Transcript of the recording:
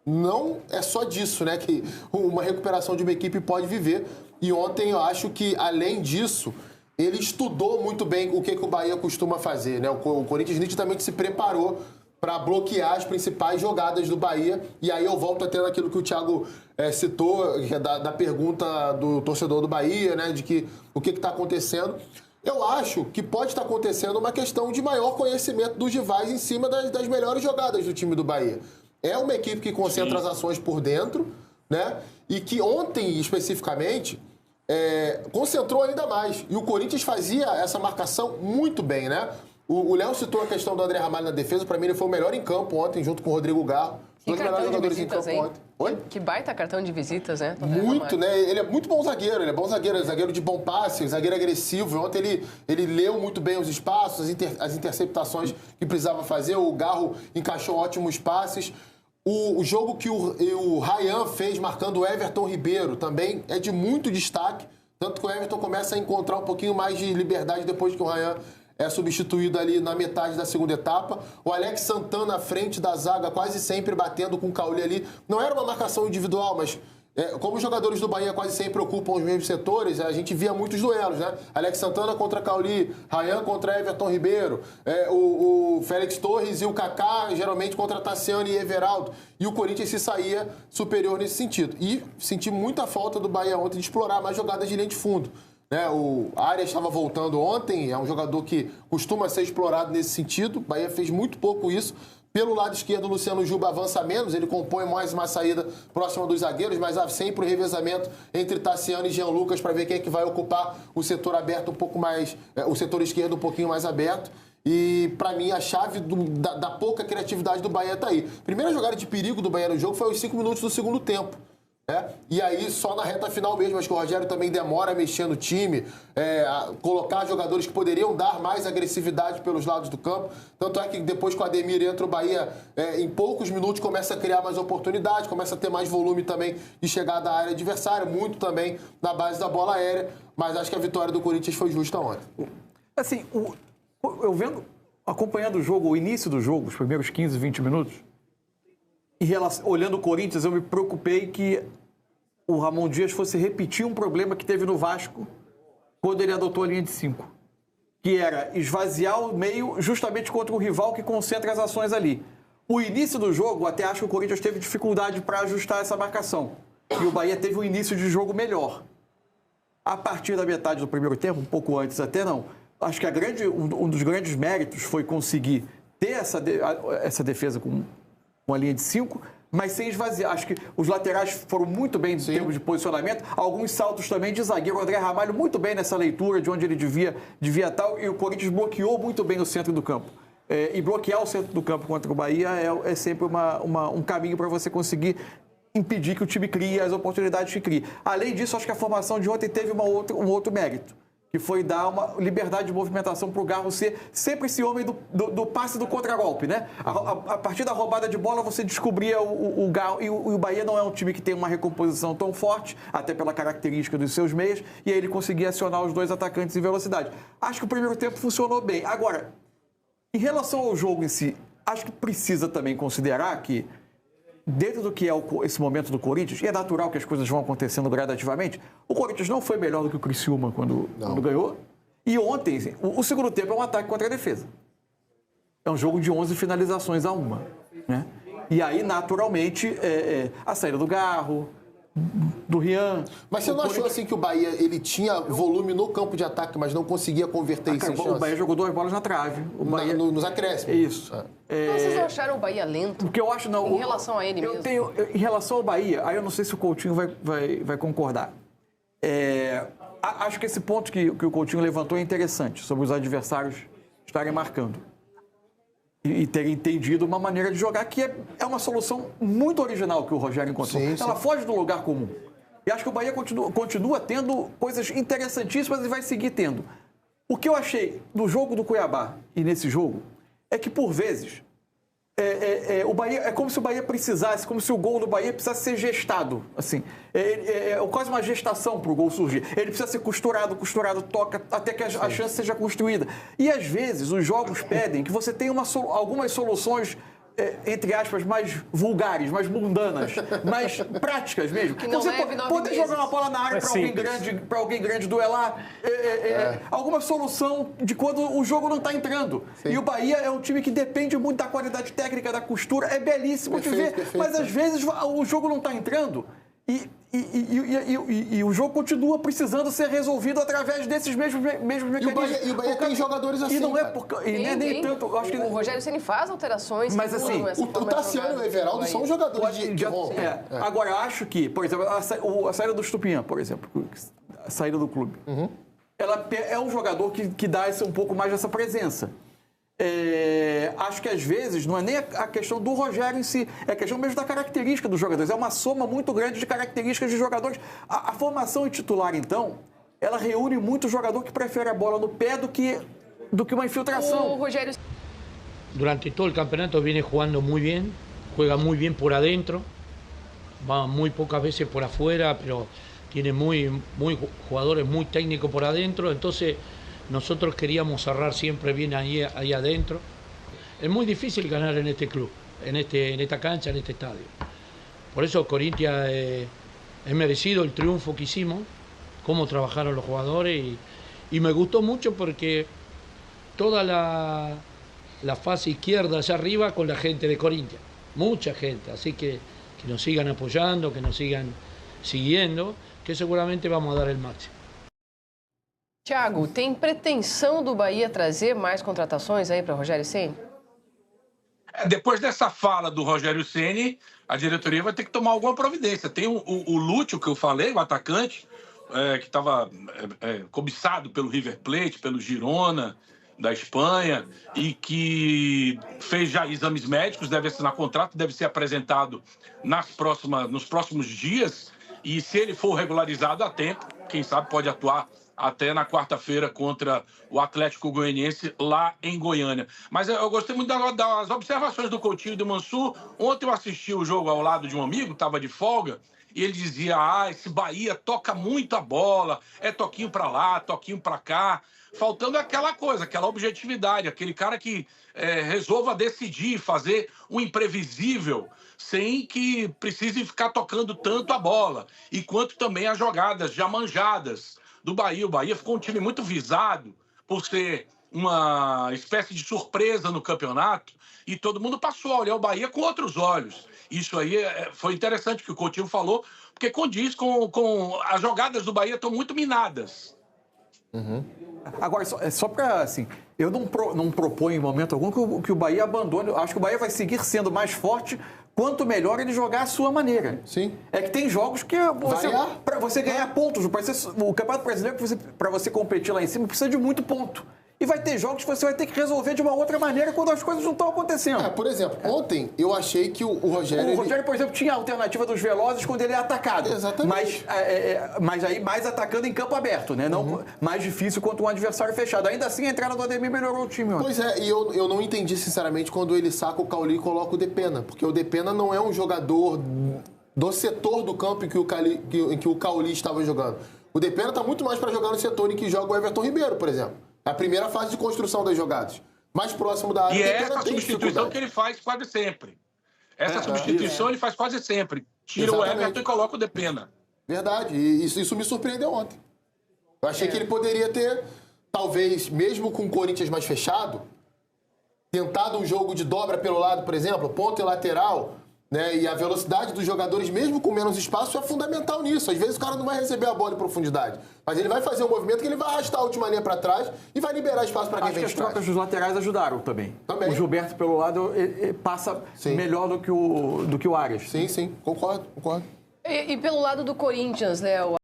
não é só disso, né, que uma recuperação de uma equipe pode viver. E ontem eu acho que, além disso, ele estudou muito bem o que o Bahia costuma fazer, né? O Corinthians nitidamente se preparou para bloquear as principais jogadas do Bahia. E aí eu volto até naquilo que o Thiago citou, da pergunta do torcedor do Bahia, né? De que o que está acontecendo. Eu acho que pode estar acontecendo uma questão de maior conhecimento dos rivais em cima das melhores jogadas do time do Bahia. É uma equipe que concentra as ações por dentro, né? E que ontem, especificamente, concentrou ainda mais. E o Corinthians fazia essa marcação muito bem, né? O Léo citou a questão do André Ramalho na defesa. Para mim, ele foi o melhor em campo ontem, junto com o Rodrigo Garro. Que cartão de visitas, hein? Oi? Que baita cartão de visitas, né? Muito, né? Ele é muito bom zagueiro. Ele é bom zagueiro. Zagueiro de bom passe, zagueiro agressivo. Ontem ele leu muito bem os espaços, as interceptações que precisava fazer. O Garro encaixou ótimos passes. O jogo que o Ryan fez marcando o Everton Ribeiro também é de muito destaque. Tanto que o Everton começa a encontrar um pouquinho mais de liberdade depois que o Ryan é substituído ali na metade da segunda etapa. O Alex Santana à frente da zaga, quase sempre batendo com o Cauli ali. Não era uma marcação individual, mas como os jogadores do Bahia quase sempre ocupam os mesmos setores, a gente via muitos duelos, né? Alex Santana contra Cauli, Ryan contra Everton Ribeiro, o Félix Torres e o Kaká, geralmente contra Tassiano e Everaldo. E o Corinthians se saía superior nesse sentido. E senti muita falta do Bahia ontem de explorar mais jogadas de linha de fundo. O Arias estava voltando ontem, é um jogador que costuma ser explorado nesse sentido. O Bahia fez muito pouco isso. Pelo lado esquerdo, o Luciano Juba avança menos, ele compõe mais uma saída próxima dos zagueiros, mas há sempre o revezamento entre Tassiano e Jean Lucas para ver quem é que vai ocupar o setor aberto um pouco mais, o setor esquerdo um pouquinho mais aberto. E, para mim, a chave da pouca criatividade do Bahia está aí. Primeira jogada de perigo do Bahia no jogo foi aos 5 minutos do segundo tempo. E aí, só na reta final mesmo, acho que o Rogério também demora a mexer no time, a colocar jogadores que poderiam dar mais agressividade pelos lados do campo. Tanto é que depois que o Ademir entra, o Bahia, em poucos minutos, começa a criar mais oportunidades, começa a ter mais volume também de chegada à área adversária, muito também na base da bola aérea. Mas acho que a vitória do Corinthians foi justa ontem. Assim, eu acompanhando o jogo, o início do jogo, os primeiros 15, 20 minutos, olhando o Corinthians, eu me preocupei que o Ramon Dias fosse repetir um problema que teve no Vasco quando ele adotou a linha de 5, que era esvaziar o meio justamente contra o rival que concentra as ações ali. O início do jogo, até acho que o Corinthians teve dificuldade para ajustar essa marcação. E o Bahia teve um início de jogo melhor. A partir da metade do primeiro tempo, um pouco antes até não, acho que um dos grandes méritos foi conseguir ter essa defesa com a linha de 5, mas sem esvaziar. Acho que os laterais foram muito bem em termos de posicionamento. Alguns saltos também de zagueiro. O André Ramalho muito bem nessa leitura de onde ele devia estar. E o Corinthians bloqueou muito bem o centro do campo. E bloquear o centro do campo contra o Bahia é sempre um caminho para você conseguir impedir que o time crie as oportunidades que cria. Além disso, acho que a formação de ontem teve um outro mérito, que foi dar uma liberdade de movimentação para o Garro ser sempre esse homem do passe do contragolpe, né? A partir da roubada de bola, você descobria o Garro, e o Bahia não é um time que tem uma recomposição tão forte, até pela característica dos seus meias, e aí ele conseguia acionar os dois atacantes em velocidade. Acho que o primeiro tempo funcionou bem. Agora, em relação ao jogo em si, acho que precisa também considerar que, dentro do que é esse momento do Corinthians, e é natural que as coisas vão acontecendo gradativamente, o Corinthians não foi melhor do que o Criciúma quando ganhou. E ontem, assim, o segundo tempo é um ataque contra a defesa. É um jogo de 11 finalizações a 1. Né? E aí, naturalmente, a saída do Garro, do Rian... Mas você não achou assim que o Bahia ele tinha volume no campo de ataque, mas não conseguia converter isso em chance? O Bahia jogou 2 bolas na trave. Nos acréscimos. Isso. Vocês não acharam o Bahia lento? Porque eu acho, não. Em relação a ele mesmo? Em relação ao Bahia, aí eu não sei se o Coutinho vai concordar. Acho que esse ponto que o Coutinho levantou é interessante, sobre os adversários estarem marcando. E terem entendido uma maneira de jogar que é uma solução muito original que o Rogério encontrou. Sim. Ela foge do lugar comum. E acho que o Bahia continua tendo coisas interessantíssimas e vai seguir tendo. O que eu achei no jogo do Cuiabá e nesse jogo é que, por vezes, o Bahia, é como se o Bahia precisasse, como se o gol do Bahia precisasse ser gestado. Assim, é quase uma gestação para o gol surgir. Ele precisa ser costurado, toca, até que a chance seja construída. E, às vezes, os jogos pedem que você tenha algumas soluções entre aspas, mais vulgares, mais mundanas, mais práticas mesmo. Que não você poder jogar uma bola na área para alguém grande duelar, alguma solução de quando o jogo não está entrando. Sim. E o Bahia é um time que depende muito da qualidade técnica, da costura, é belíssimo de ver, mas às vezes o jogo não está entrando e o jogo continua precisando ser resolvido através desses mesmos mecanismos. E o Bahia tem jogadores assim. E não é porque. Nem tanto. Eu acho que... O Rogério Ceni faz alterações. Mas assim, o Tassiano e o Everaldo são jogadores de Agora, eu acho que, por exemplo, a saída do Stupinhan, por exemplo, a saída do clube, ela é um jogador que dá um pouco mais dessa presença. Acho que às vezes não é nem a questão do Rogério em si, é a questão mesmo da característica dos jogadores. É uma soma muito grande de características de jogadores. A formação titular, então, ela reúne muito jogador que prefere a bola no pé do que uma infiltração. O Rogério... Durante todo el campeonato viene jugando muy bien, juega muy bien por adentro, va muy pocas veces por afuera, pero tiene muy jugadores muy técnicos por adentro, entonces nosotros queríamos cerrar siempre bien ahí adentro. Es muy difícil ganar en este club, en esta cancha, en este estadio. Por eso Corinthians es merecido el triunfo que hicimos, cómo trabajaron los jugadores y me gustó mucho porque toda la fase izquierda allá arriba con la gente de Corinthians, mucha gente, así que nos sigan apoyando, que nos sigan siguiendo, que seguramente vamos a dar el máximo. Thiago, tem pretensão do Bahia trazer mais contratações aí para Rogério Ceni? Depois dessa fala do Rogério Ceni, a diretoria vai ter que tomar alguma providência. Tem o Lúcio, que eu falei, o atacante, que estava cobiçado pelo River Plate, pelo Girona, da Espanha, e que fez já exames médicos, deve assinar contrato, deve ser apresentado nos próximos dias, e se ele for regularizado a tempo, quem sabe pode atuar até na quarta-feira contra o Atlético Goianiense lá em Goiânia. Mas eu gostei muito das observações do Coutinho e do Mansur. Ontem eu assisti o jogo ao lado de um amigo, estava de folga, e ele dizia, esse Bahia toca muito a bola, é toquinho para lá, toquinho para cá, faltando aquela coisa, aquela objetividade, aquele cara que resolva decidir, fazer o imprevisível, sem que precise ficar tocando tanto a bola, e quanto também as jogadas já manjadas do Bahia. O Bahia ficou um time muito visado por ser uma espécie de surpresa no campeonato e todo mundo passou a olhar o Bahia com outros olhos. Isso aí foi interessante que o Coutinho falou, porque condiz com as jogadas do Bahia estão muito minadas. Agora, só para, assim, eu não proponho em momento algum que o Bahia abandone. Acho que o Bahia vai seguir sendo mais forte quanto melhor ele jogar à sua maneira. Sim. É que tem jogos que para você ganhar pontos, o Campeonato Brasileiro, para você competir lá em cima, precisa de muito ponto. E vai ter jogos que você vai ter que resolver de uma outra maneira quando as coisas não estão acontecendo. Por exemplo, ontem eu achei que o Rogério... O Rogério, por exemplo, tinha a alternativa dos velozes quando ele é atacado. Exatamente. Mas aí mais atacando em campo aberto, né? Não mais difícil contra um adversário fechado. Ainda assim, a entrada do Ademir melhorou o time. Pois é, e eu não entendi, sinceramente, quando ele saca o Cauli e coloca o Depena. Porque o Depena não é um jogador do setor do campo em que o Cauli estava jogando. O Depena está muito mais para jogar no setor em que joga o Everton Ribeiro, por exemplo. A primeira fase de construção das jogadas. Mais próximo da área. E é essa substituição que ele faz quase sempre. Essa substituição ele faz quase sempre. Tira o Everton e coloca o Depena. Verdade. E isso me surpreendeu ontem. Eu achei que ele poderia ter, talvez, mesmo com o Corinthians mais fechado, tentado um jogo de dobra pelo lado, por exemplo, ponta e lateral, né? E a velocidade dos jogadores, mesmo com menos espaço, é fundamental nisso. Às vezes o cara não vai receber a bola em profundidade, mas ele vai fazer um movimento que ele vai arrastar a última linha para trás e vai liberar espaço para quem vem de trás. As trocas dos laterais ajudaram também. O Gilberto pelo lado passa melhor do que o Arias. Sim, concordo. E pelo lado do Corinthians, Léo?